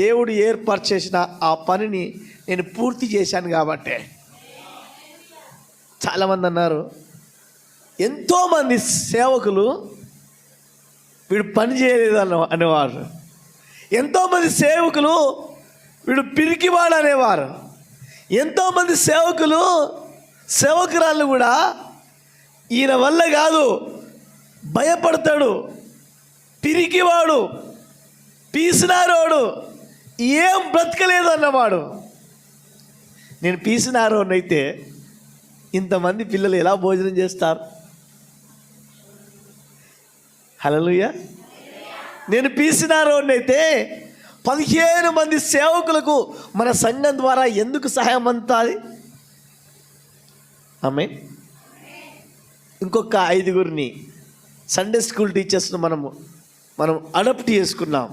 దేవుడు ఏర్పాటు చేసిన ఆ పనిని నేను పూర్తి చేశాను కాబట్టే. చాలామంది అన్నారు, ఎంతోమంది సేవకులు వీడు పని చేయలేదు అనేవారు. ఎంతోమంది సేవకులు వీడు పిరికివాడు అనేవారు. ఎంతోమంది సేవకులు సేవకురాళ్ళు కూడా ఈయన వల్ల కాదు, భయపడతాడు, పిరికివాడు, పీసినారోడు, ఏం బ్రతకలేదు అన్నవాడు. నేను పీసినారోనైతే ఇంతమంది పిల్లలు ఎలా భోజనం చేస్తారు? హల్లెలూయా. నేను పీసినారోనైతే 15 మంది సేవకులకు మన సంఘం ద్వారా ఎందుకు సహాయం అందుతుంది? ఆమేన్. ఇంకొక 5గురిని సండే స్కూల్ టీచర్స్ను మనం అడాప్ట్ చేసుకున్నాం.